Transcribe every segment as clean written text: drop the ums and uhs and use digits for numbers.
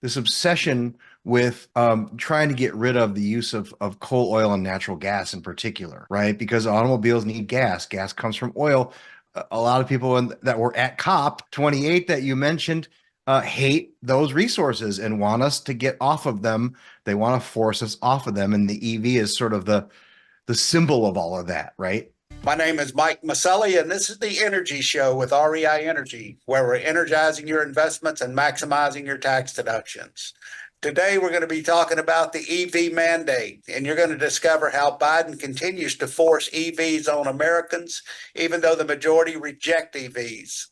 this obsession with trying to get rid of the use of coal, oil, and natural gas in particular, right? Because automobiles need gas. Gas comes from oil. A lot of people that were at COP 28 that you mentioned hate those resources and want us to get off of them. They want to force us off of them, and the EV is sort of the symbol of all of that, right? My name is Mike Mauceli, and this is the Energy Show with REI Energy, where we're energizing your investments and maximizing your tax deductions. Today, we're going to be talking about the EV mandate, and you're going to discover how Biden continues to force EVs on Americans, even though the majority reject EVs.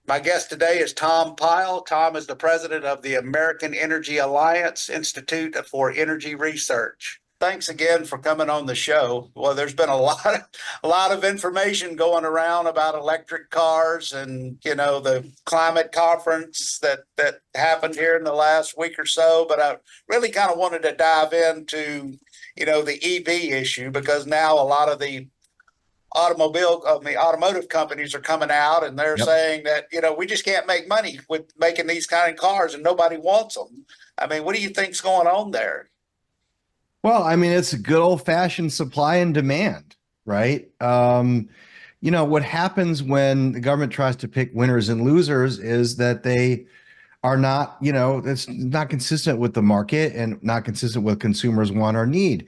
My guest today is Tom Pyle. Tom is the president of the American Energy Alliance Institute for Energy Research. Thanks again for coming on the show. Well, there's been a lot of information going around about electric cars and the climate conference that happened here in the last week or so. But I really kind of wanted to dive into the EV issue, because now a lot of the automotive companies are coming out and they're Yep. saying that we just can't make money with making these kind of cars and nobody wants them. I mean, what do you think's going on there? Well, I mean, it's a good old-fashioned supply and demand, right? What happens when the government tries to pick winners and losers is that they are not, it's not consistent with the market and not consistent with consumers' want or need.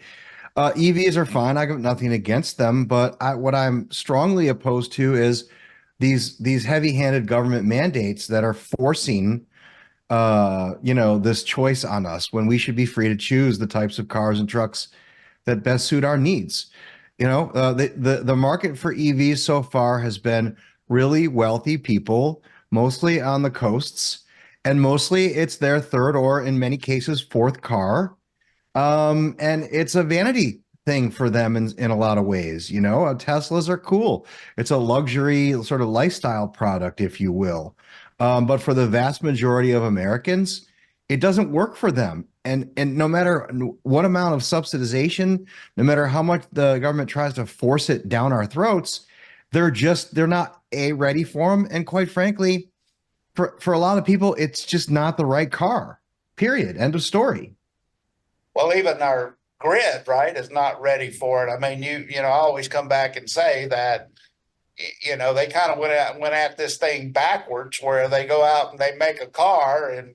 EVs are fine. I got nothing against them, but what I'm strongly opposed to is these heavy-handed government mandates that are forcing this choice on us when we should be free to choose the types of cars and trucks that best suit our needs. The market for EVs so far has been really wealthy people, mostly on the coasts, and mostly it's their third or in many cases fourth car. And it's a vanity thing for them in a lot of ways. Teslas are cool. It's a luxury sort of lifestyle product, if you will. But for the vast majority of Americans, it doesn't work for them. And no matter what amount of subsidization, no matter how much the government tries to force it down our throats, they're not ready for them. And quite frankly, for a lot of people, it's just not the right car. Period. End of story. Well, even our grid, right, is not ready for it. I mean, I always come back and say that, they kind of went at this thing backwards, where they go out and they make a car and,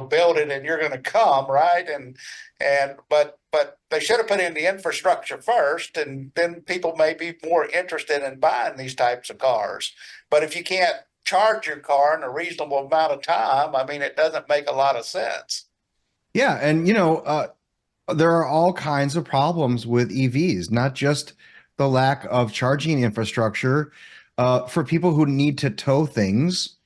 build it and you're going to come, right? But they should have put in the infrastructure first, and then people may be more interested in buying these types of cars. But if you can't charge your car in a reasonable amount of time, I mean, it doesn't make a lot of sense. Yeah, and there are all kinds of problems with EVs, not just the lack of charging infrastructure for people who need to tow things.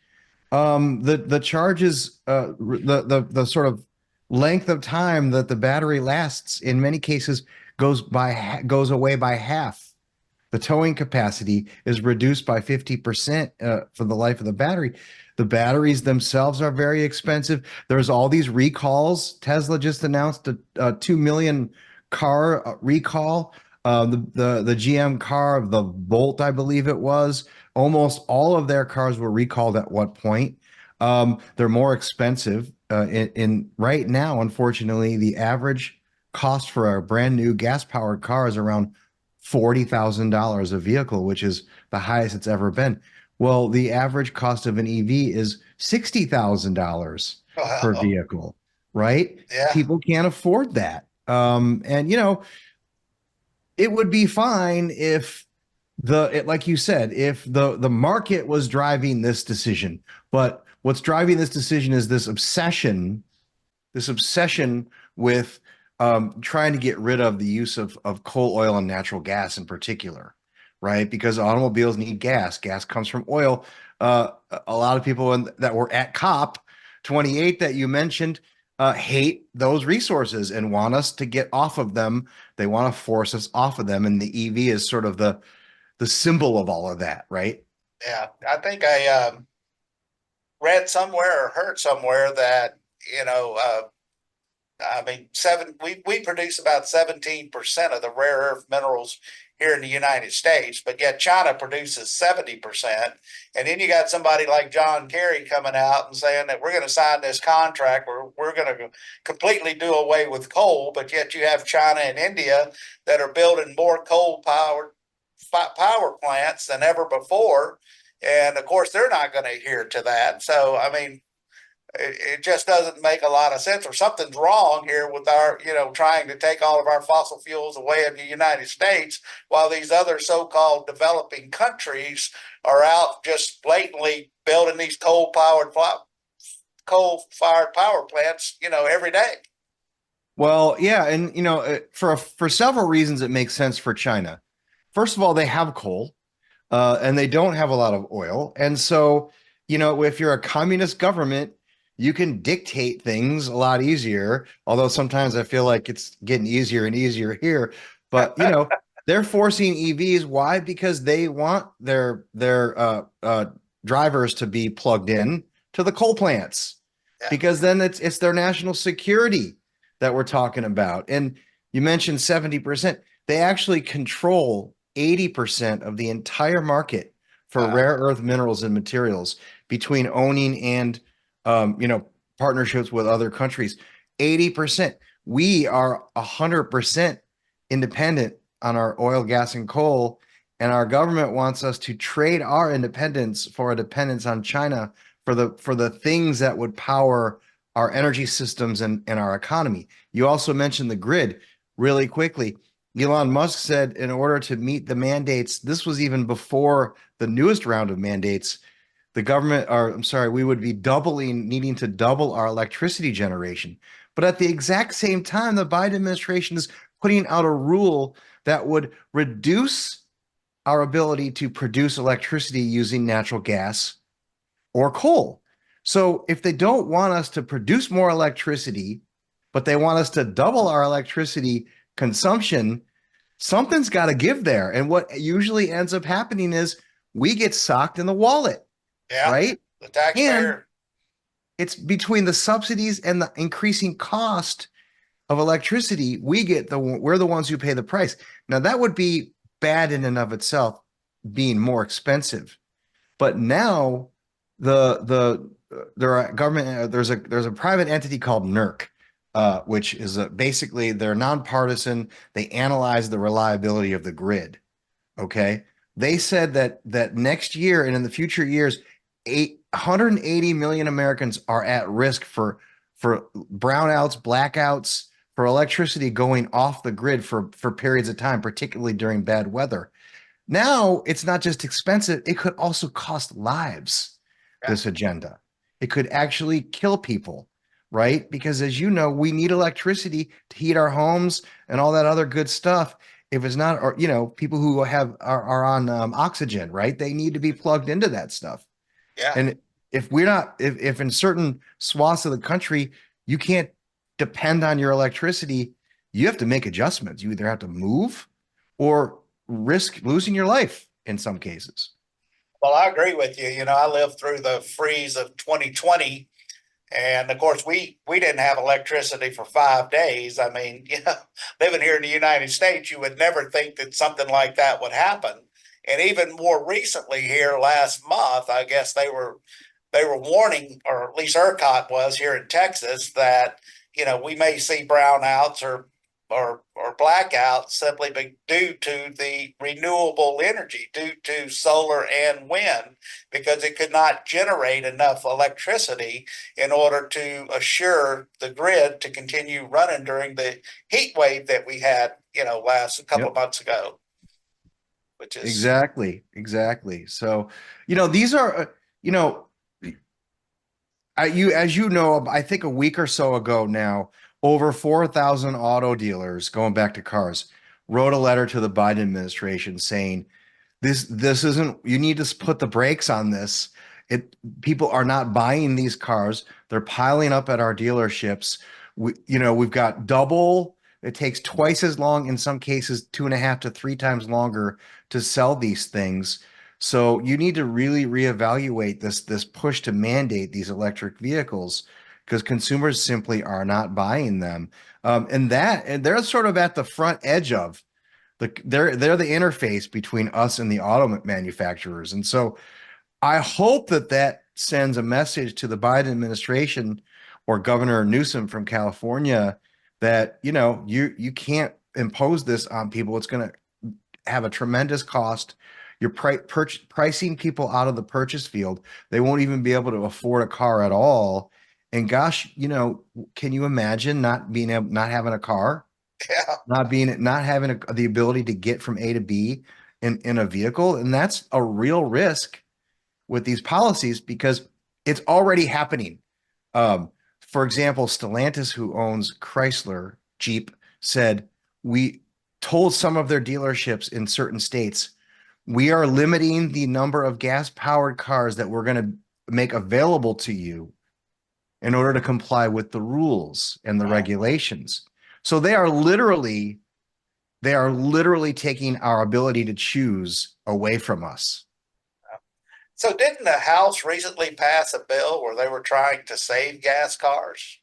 The charges, the sort of length of time that the battery lasts in many cases goes away by half. The towing capacity is reduced by 50% for the life of the battery. The batteries themselves are very expensive. There's all these recalls. Tesla just announced a 2 million car recall. The GM car of the Volt, I believe it was, almost all of their cars were recalled at what point. They're more expensive. In right now, unfortunately, the average cost for a brand new gas-powered car is around $40,000 a vehicle, which is the highest it's ever been. Well, the average cost of an EV is $60,000 per Well, vehicle, right? yeah. People can't afford that. And it would be fine if like you said, if the market was driving this decision, but what's driving this decision is this obsession with trying to get rid of the use of coal, oil, and natural gas in particular, right? Because automobiles need gas. Gas comes from oil. A lot of people that were at COP 28 that you mentioned hate those resources and want us to get off of them. They want to force us off of them, and the EV is sort of the symbol of all of that, right? Yeah, I think I read somewhere or heard somewhere that I mean, we produce about 17% of the rare earth minerals here in the United States, but yet China produces 70%. And then you got somebody like John Kerry coming out and saying that we're going to sign this contract where we're going to completely do away with coal, but yet you have China and India that are building more coal power plants than ever before. And of course, they're not going to adhere to that. So, I mean, it just doesn't make a lot of sense, or something's wrong here with our, trying to take all of our fossil fuels away in the United States while these other so-called developing countries are out just blatantly building these coal-fired power plants, every day. Well, yeah, and for several reasons it makes sense for China. First of all, they have coal, and they don't have a lot of oil, and so if you're a communist government, you can dictate things a lot easier. Although sometimes I feel like it's getting easier and easier here, but they're forcing EVs. Why? Because they want their drivers to be plugged in to the coal plants, because then it's their national security that we're talking about. And you mentioned 70%. They actually control 80% of the entire market for rare earth minerals and materials between owning and partnerships with other countries. 80%. We are 100% independent on our oil, gas, and coal, and our government wants us to trade our independence for a dependence on China for the things that would power our energy systems and our economy. You also mentioned the grid really quickly. Elon Musk said in order to meet the mandates, this was even before the newest round of mandates, we would be needing to double our electricity generation. But at the exact same time, the Biden administration is putting out a rule that would reduce our ability to produce electricity using natural gas or coal. So if they don't want us to produce more electricity, but they want us to double our electricity consumption, something's got to give there. And what usually ends up happening is we get socked in the wallet, right? The taxpayer. And it's between the subsidies and the increasing cost of electricity, we're the ones who pay the price. Now that would be bad in and of itself, being more expensive. But now there's a private entity called NERC, which is basically they're nonpartisan. They analyze the reliability of the grid. Okay, they said that next year and in the future years, 180 million Americans are at risk for brownouts, blackouts, for electricity going off the grid for periods of time, particularly during bad weather. Now it's not just expensive; it could also cost lives. This agenda. It could actually kill people, right? Because as you know, we need electricity to heat our homes and all that other good stuff. If it's not, or people who are on oxygen, right? They need to be plugged into that stuff. Yeah. And if in certain swaths of the country, you can't depend on your electricity, you have to make adjustments. You either have to move or risk losing your life in some cases. Well, I agree with you. I lived through the freeze of 2020, and of course, we didn't have electricity for 5 days. I mean, living here in the United States, you would never think that something like that would happen. And even more recently, here last month, I guess they were warning, or at least ERCOT was here in Texas, that we may see brownouts or blackouts simply due to the renewable energy, due to solar and wind, because it could not generate enough electricity in order to assure the grid to continue running during the heat wave that we had, last a couple of months ago. Which is exactly. So, these are, as you know, I think a week or so ago now, over 4,000 auto dealers, going back to cars, wrote a letter to the Biden administration saying, this isn't, you need to put the brakes on this. People are not buying these cars. They're piling up at our dealerships. We've got double, it takes twice as long, in some cases, 2.5 to 3 times longer to sell these things. So you need to really reevaluate this push to mandate these electric vehicles, because consumers simply are not buying them. And they're sort of at the front edge of They're the interface between us and the auto manufacturers. And so I hope that that sends a message to the Biden administration or Governor Newsom from California that, you can't impose this on people. It's going to have a tremendous cost. You're pricing people out of the purchase field. They won't even be able to afford a car at all. And gosh, can you imagine not having a car, Yeah. not having the ability to get from A to B in a vehicle? And that's a real risk with these policies because it's already happening. For example, Stellantis, who owns Chrysler Jeep, said we told some of their dealerships in certain states, we are limiting the number of gas-powered cars that we're going to make available to you in order to comply with the rules and the Wow. regulations. So they are literally taking our ability to choose away from us. So didn't the House recently pass a bill where they were trying to save gas cars?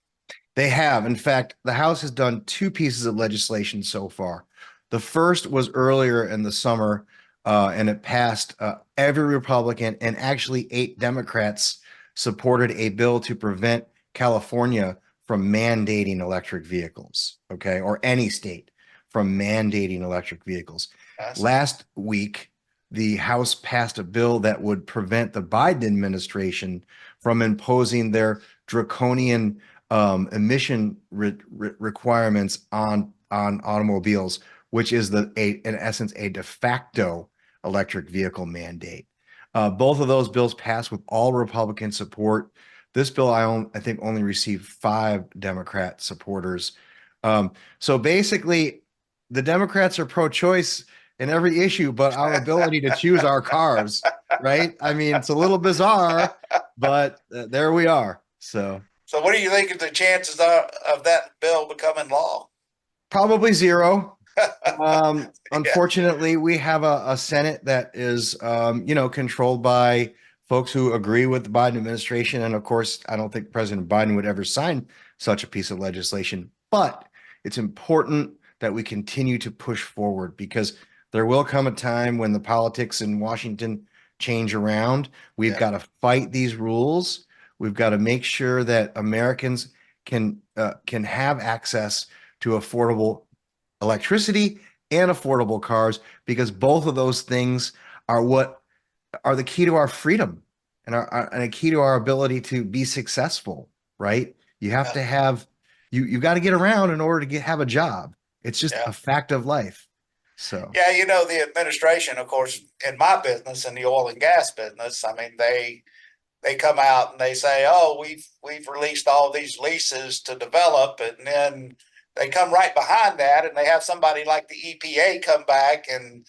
They have. In fact, the House has done two pieces of legislation so far. The first was earlier in the summer, and it passed. Every Republican and actually 8 Democrats supported a bill to prevent California from mandating electric vehicles, okay, or any state from mandating electric vehicles. Yes. Last week, the House passed a bill that would prevent the Biden administration from imposing their draconian emission requirements on automobiles, which is in essence a de facto electric vehicle mandate. Both of those bills passed with all Republican support. This bill, I think, only received 5 Democrat supporters. So basically, the Democrats are pro-choice in every issue, but our ability to choose our cars, right? I mean, it's a little bizarre, but there we are. So So what do you think of the chances of that bill becoming law? probably zero. Yeah. Unfortunately, we have a Senate that is, controlled by folks who agree with the Biden administration. And of course, I don't think President Biden would ever sign such a piece of legislation. But it's important that we continue to push forward because there will come a time when the politics in Washington change around. We've Yeah. got to fight these rules. We've got to make sure that Americans can have access to affordable electricity and affordable cars because both of those things are what are the key to our freedom and a key to our ability to be successful, right? You have Yeah. to have you've got to get around in order to have a job. It's just Yeah. a fact of life. So Yeah, the administration, of course, in my business, in the oil and gas business, I mean, they come out and they say, "Oh, we've released all these leases to develop," and then they come right behind that, and they have somebody like the EPA come back and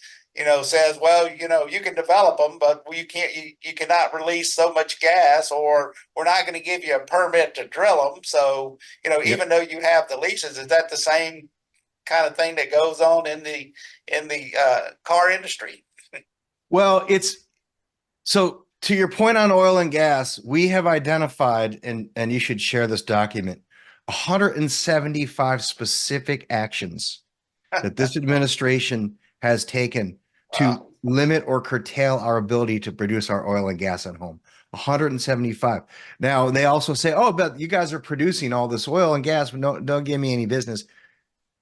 says, "Well, you can develop them, but you can't, you cannot release so much gas, or we're not going to give you a permit to drill them." So, yep. even though you have the leases, is that the same kind of thing that goes on in the car industry? Well, it's so to your point on oil and gas, we have identified, and you should share this document, 175 specific actions that this administration has taken to Wow. limit or curtail our ability to produce our oil and gas at home. 175. Now, they also say, oh, but you guys are producing all this oil and gas, but no, don't give me any business.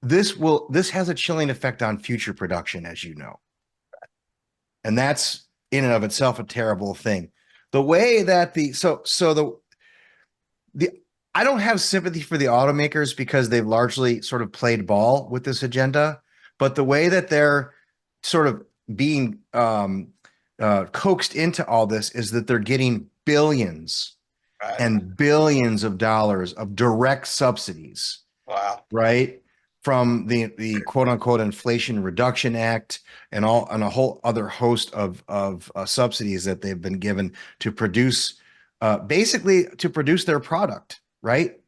This has a chilling effect on future production, as you know. And that's in and of itself a terrible thing. The way that the I don't have sympathy for the automakers because they've largely sort of played ball with this agenda, but the way that they're sort of being coaxed into all this is that they're getting billions Right. and billions of dollars of direct subsidies, Wow. right? From the quote unquote Inflation Reduction Act and a whole other host of subsidies that they've been given to produce basically to produce their product, right?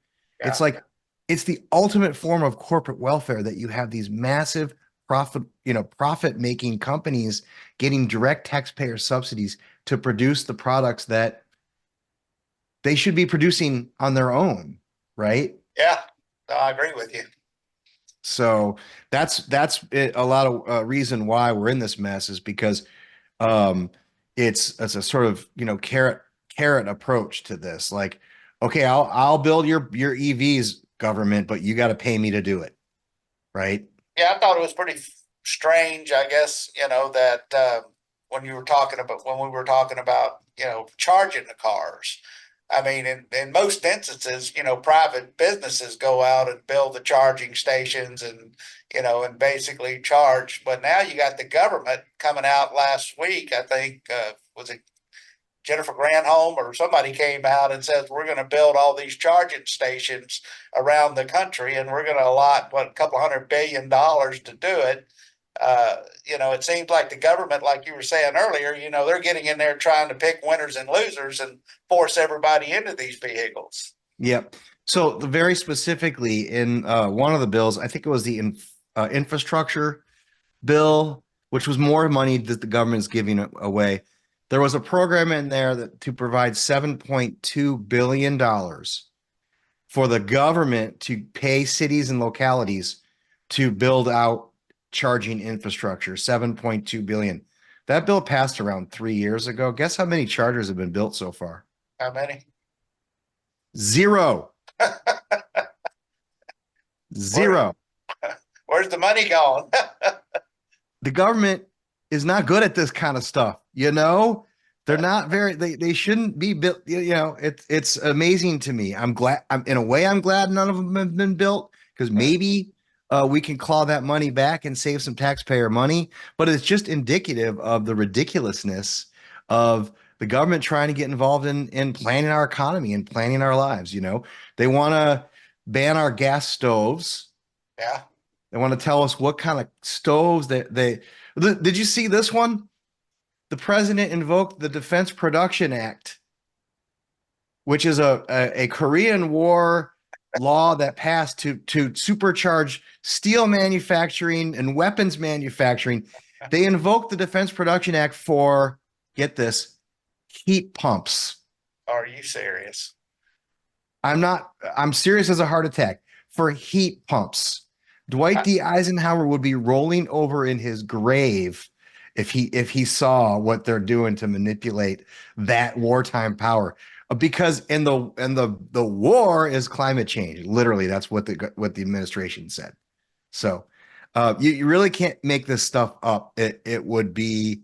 It's Yeah. like it's the ultimate form of corporate welfare that you have these massive profit making companies getting direct taxpayer subsidies to produce the products that they should be producing on their own, right? Yeah. No, I agree with you. So a lot of reason why we're in this mess is because um, it's a sort of carrot approach to this. Like, okay, I'll build your EVs, government, but you got to pay me to do it, right? Yeah, I thought it was pretty strange, I guess, that when you were talking about when we were talking about, charging the cars. I mean, in most instances, private businesses go out and build the charging stations and basically charge. But now you got the government coming out last week, I think, was it Jennifer Granholm or somebody came out and says we're going to build all these charging stations around the country and we're going to allot a couple $100 billion to do it. It seems like the government, like you were saying earlier, they're getting in there trying to pick winners and losers and force everybody into these vehicles. Yep. So very specifically in one of the bills, I think it was the infrastructure bill, which was more money that the government's giving away. There was a program in there to provide $7.2 billion for the government to pay cities and localities to build out charging infrastructure. 7.2 billion. That bill passed around 3 years ago. Guess how many chargers have been built so far? How many? Zero. Zero. Where's the money going? The government is not good at this kind of stuff. They're not they shouldn't be built. It's amazing to me. I'm glad none of them have been built, because maybe we can claw that money back and save some taxpayer money. But it's just indicative of the ridiculousness of the government trying to get involved in planning our economy and planning our lives. They want to ban our gas stoves. Yeah. They want to tell us what kind of stoves did you see this one? The president invoked the Defense Production Act, which is a Korean War law that passed to supercharge steel manufacturing and weapons manufacturing. They invoked the Defense Production Act for, get this, heat pumps. Are you serious? I'm serious as a heart attack. For heat pumps. Dwight D. Eisenhower would be rolling over in his grave if he saw what they're doing to manipulate that wartime power. Because the war is climate change. Literally, that's what the administration said. So you really can't make this stuff up. It would be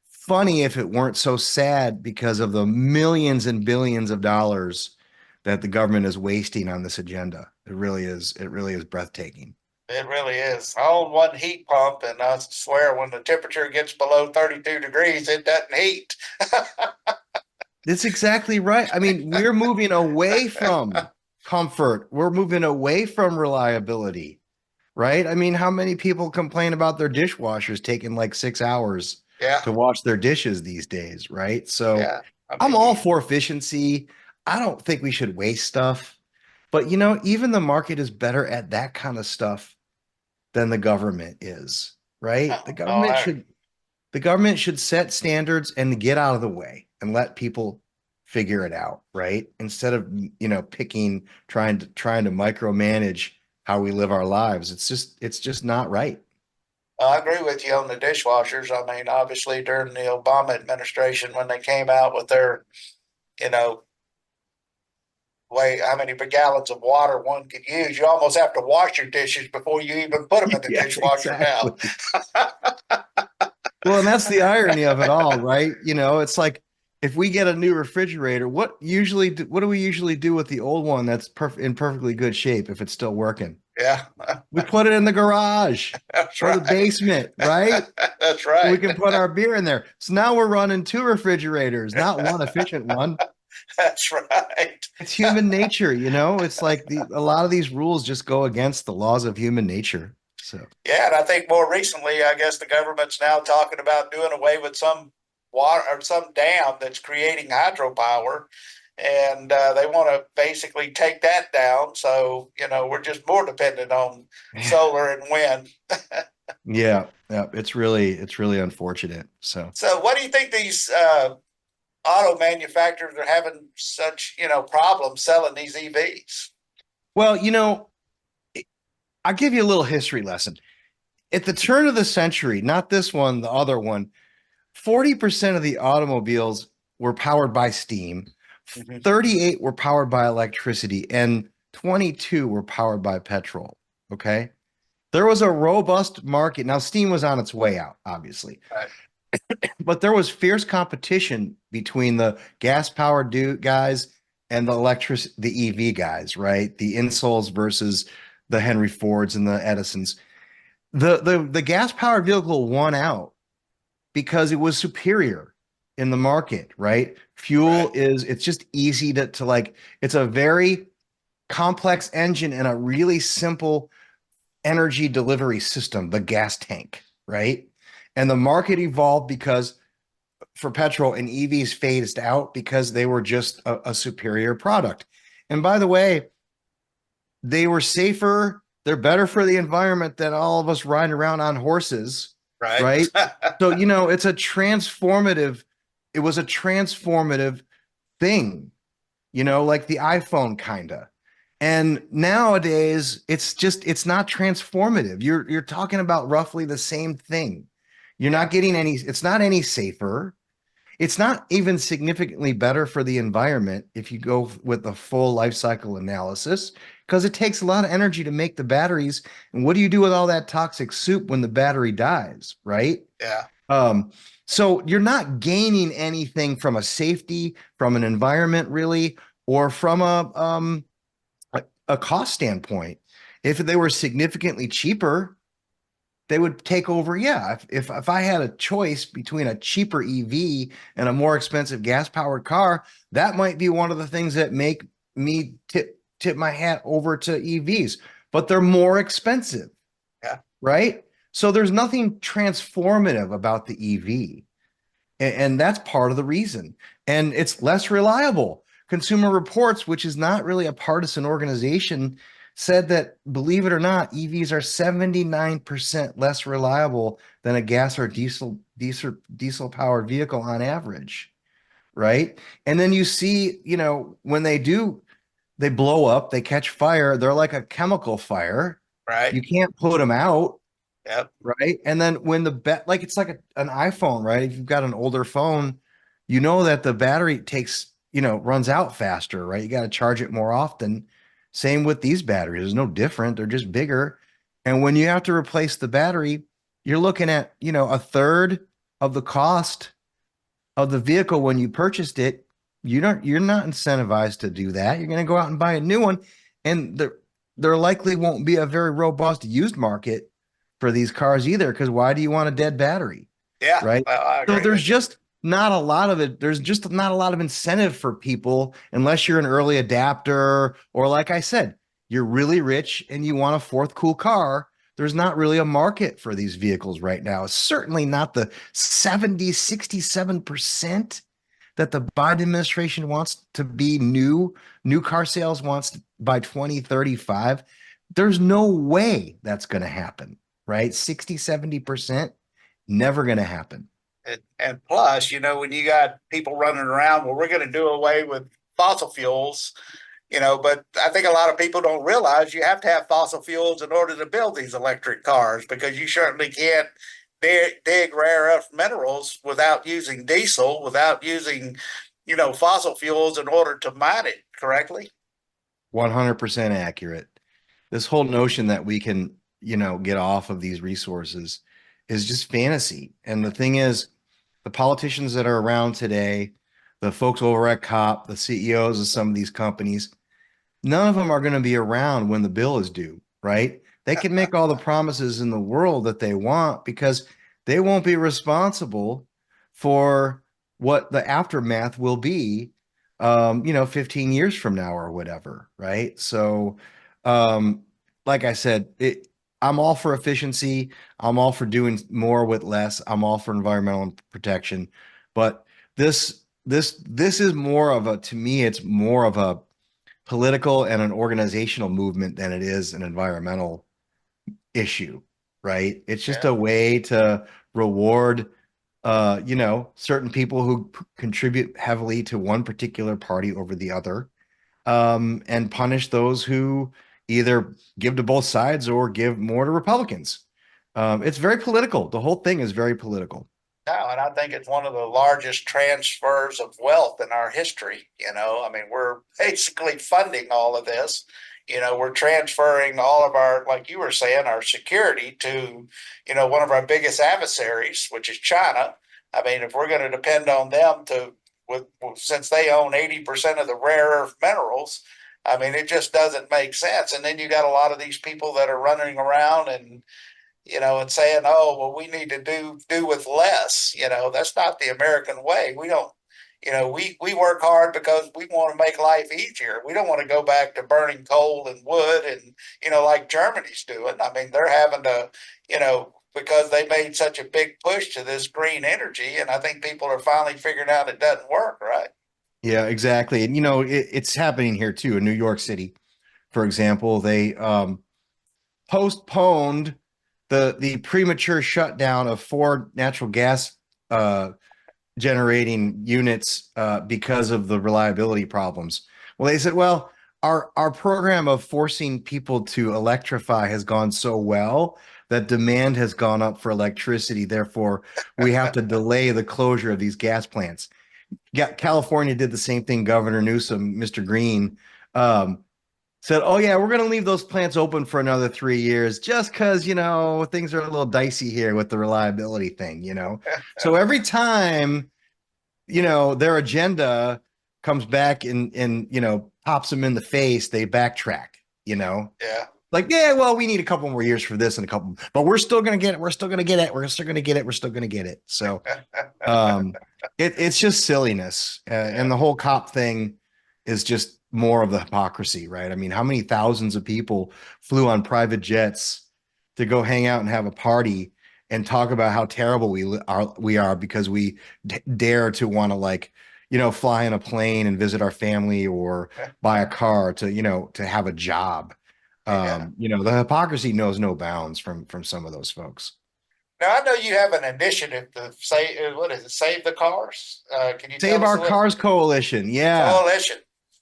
funny if it weren't so sad because of the millions and billions of dollars that the government is wasting on this agenda. It really is breathtaking. It really is. I own one heat pump, and I swear when the temperature gets below 32 degrees, it doesn't heat. That's exactly right. I mean, we're moving away from comfort. We're moving away from reliability, right? I mean, how many people complain about their dishwashers taking like 6 hours to wash their dishes these days, right? So yeah. I'm all for efficiency. I don't think we should waste stuff. But even the market is better at that kind of stuff than the government is, right? The government should set standards and get out of the way and let people figure it out, right? Instead of trying to micromanage how we live our lives. It's just not right. I agree with you on the dishwashers. I mean, obviously during the Obama administration, when they came out with their, how many gallons of water one could use, you almost have to wash your dishes before you even put them in the dishwasher now. Well, and that's the irony of it all, right? It's like if we get a new refrigerator, what do we usually do with the old one that's in perfectly good shape if it's still working? Yeah. We put it in the garage or the basement, right? That's right. So we can put our beer in there. So now we're running two refrigerators, not one efficient one. That's right. It's human nature, It's like a lot of these rules just go against the laws of human nature. So yeah, and I think more recently, I guess the government's now talking about doing away with some water or some dam that's creating hydropower, and they want to basically take that down. So we're just more dependent on solar and wind. yeah, it's really unfortunate. So what do you think these auto manufacturers are having such problems selling these EVs? Well, I'll give you a little history lesson. At the turn of the century, not this one, the other one, 40% of the automobiles were powered by steam, Mhm. 38 were powered by electricity, and 22 were powered by petrol. Okay. There was a robust market. Now, steam was on its way out, obviously, Right. but there was fierce competition between the gas powered guys and the EV guys, right? The Insols versus the Henry Fords and the Edisons. The gas powered vehicle won out because it was superior in the market, right? Right. It's just easy to like, it's a very complex engine and a really simple energy delivery system, the gas tank, right? And the market evolved because for petrol and EVs phased out because they were just a superior product. And by the way, they were safer, they're better for the environment than all of us riding around on horses, Right. right? So, it was a transformative thing, like the iPhone kinda. And nowadays, it's not transformative. You're talking about roughly the same thing. You're Yeah. not getting it's not any safer. It's not even significantly better for the environment if you go with a full life cycle analysis, because it takes a lot of energy to make the batteries. And what do you do with all that toxic soup when the battery dies, right? Yeah. Um, so you're not gaining anything from a safety, from an environment, really, or from a cost standpoint. If they were significantly cheaper, they would take over. Yeah, if I had a choice between a cheaper EV and a more expensive gas powered car, that might be one of the things that make me tip my hat over to EVs. But they're more expensive, Yeah. right? So there's nothing transformative about the EV, and that's part of the reason. And it's less reliable. Consumer Reports, which is not really a partisan organization, said that, believe it or not, EVs are 79% less reliable than a gas or diesel powered vehicle on average, right? And then you see, when they blow up, they catch fire, they're like a chemical fire. Right. You can't put them out, Yep. right? And then when like it's like an iPhone, right? If you've got an older phone, you know that the battery runs out faster, right? You got to charge it more often. Same with these batteries. There's no different. They're just bigger. And when you have to replace the battery, you're looking at, a third of the cost of the vehicle when you purchased it. You're not incentivized to do that. You're going to go out and buy a new one. And there likely won't be a very robust used market for these cars either, because why do you want a dead battery? Yeah. Right. Well, I So agree with you. there's just not a lot of incentive for people unless you're an early adapter, or like I said, you're really rich and you want a fourth cool car. There's not really a market for these vehicles right now. It's certainly not the 70, 67% that the Biden administration wants to be new car sales wants by 2035. There's no way that's going to happen, right? 60, 70%, never going to happen. And plus, when you got people running around, well, we're going to do away with fossil fuels, but I think a lot of people don't realize you have to have fossil fuels in order to build these electric cars, because you certainly can't dig rare earth minerals without using diesel, without using, fossil fuels in order to mine it correctly. 100% accurate. This whole notion that we can, get off of these resources is just fantasy. And the thing is, the politicians that are around today, the folks over at COP, the CEOs of some of these companies, none of them are going to be around when the bill is due, right? They can make all the promises in the world that they want because they won't be responsible for what the aftermath will be, 15 years from now or whatever, right? So, um, like I said, I'm all for efficiency. I'm all for doing more with less. I'm all for environmental protection. But this is more of to me, it's more of a political and an organizational movement than it is an environmental issue, right? It's just Yeah. a way to reward, certain people who contribute heavily to one particular party over the other, and punish those who either give to both sides or give more to Republicans. It's very political. The whole thing is very political. No, and I think it's one of the largest transfers of wealth in our history. I mean, we're basically funding all of this. We're transferring all of our, like you were saying, our security to, one of our biggest adversaries, which is China. I mean, if we're going to depend on them since they own 80% of the rare earth minerals, I mean, it just doesn't make sense. And then you got a lot of these people that are running around and saying, "Oh, well, we need to do with less." That's not the American way. We don't. We work hard because we want to make life easier. We don't want to go back to burning coal and wood and like Germany's doing. I mean, they're having to, because they made such a big push to this green energy, and I think people are finally figuring out it doesn't work, right? Yeah, exactly. And it's happening here too. In New York City, for example, they postponed the premature shutdown of four natural gas generating units because of the reliability problems. Well, they said, well, our program of forcing people to electrify has gone so well that demand has gone up for electricity. Therefore, we have to delay the closure of these gas plants. California did the same thing. Governor Newsom, Mr. Green, said, "Oh yeah, we're going to leave those plants open for another 3 years, just because things are a little dicey here with the reliability thing." So every time their agenda comes back and pops them in the face, they backtrack. Yeah. Like, yeah, well, we need a couple more years for this and a couple, but we're still going to get it. We're still going to get it. We're still going to get it. We're still going to get it. So it's just silliness. And the whole cop thing is just more of the hypocrisy, right? I mean, how many thousands of people flew on private jets to go hang out and have a party and talk about how terrible we are because we dare to want to fly in a plane and visit our family or buy a car to have a job. Yeah. The hypocrisy knows no bounds from some of those folks. Now I know you have an initiative to say, what is it? Save the cars. Can you Save tell us Our a little? Cars Coalition. Yeah. Coalition.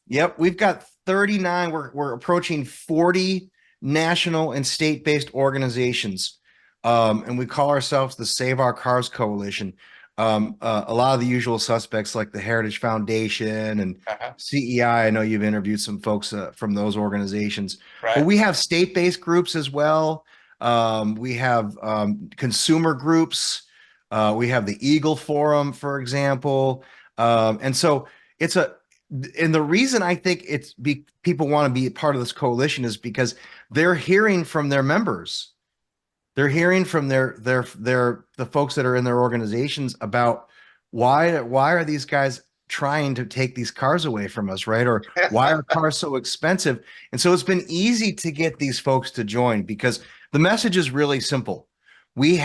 Yep. We've got 39. We're approaching 40 national and state-based organizations. And we call ourselves the Save Our Cars Coalition. A lot of the usual suspects like the Heritage Foundation and Uh-huh. CEI. I know you've interviewed some folks from those organizations, but Right. we have state-based groups as well. We have consumer groups. We have the Eagle Forum, for example. And so it's and the reason I think people want to be a part of this coalition is because they're hearing from their members. They're hearing from the folks that are in their organizations about why are these guys trying to take these cars away from us, right? Or why are cars so expensive? And so it's been easy to get these folks to join because the message is really simple. We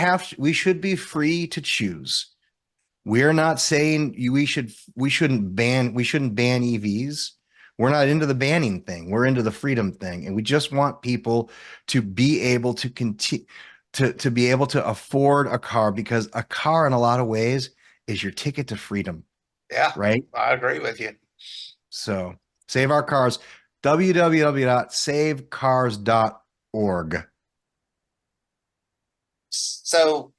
should be free to choose. We're not saying we shouldn't ban EVs. We're not into the banning thing. We're into the freedom thing. And we just want people to be able to continue to be able to afford a car because a car in a lot of ways is your ticket to freedom. Yeah. Right. I agree with you. So save our cars, www.savecars.org. So,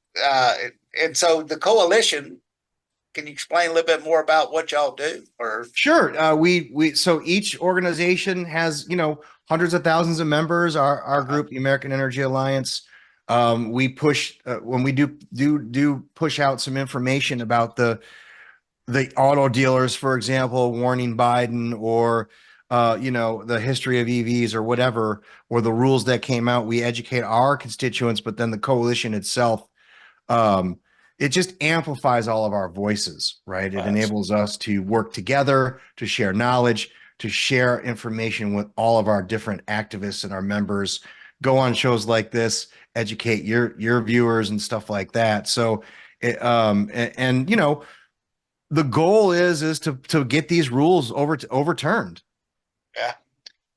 and so the coalition, can you explain a little bit more about what y'all do? Or Sure. So each organization has, hundreds of thousands of members. Our group, the American Energy Alliance, we push when we do push out some information about the auto dealers, for example, warning Biden or the history of EVs or whatever, or the rules that came out. We educate our constituents, but then the coalition itself, it just amplifies all of our voices, right? It enables us to work together, to share knowledge, to share information with all of our different activists and our members, go on shows like this, educate your viewers and stuff like that. So, the goal is to get these rules overturned. yeah,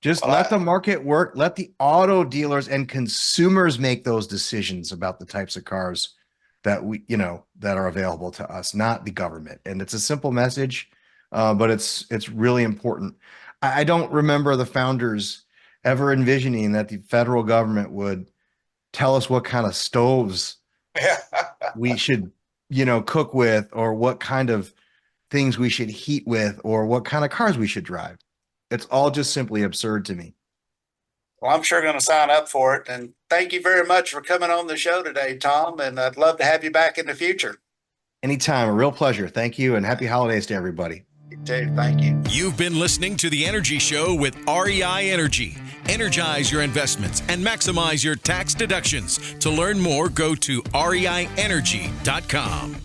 Just well, let the market work. Let the auto dealers and consumers make those decisions about the types of cars that that are available to us, not the government. And it's a simple message, but it's really important. I don't remember the founders ever envisioning that the federal government would tell us what kind of stoves we should, cook with, or what kind of things we should heat with, or what kind of cars we should drive. It's all just simply absurd to me. Well, I'm sure going to sign up for it. And thank you very much for coming on the show today, Tom. And I'd love to have you back in the future. Anytime. A real pleasure. Thank you. And happy holidays to everybody. You too. Thank you. You've been listening to The Energy Show with REI Energy. Energize your investments and maximize your tax deductions. To learn more, go to reienergy.com.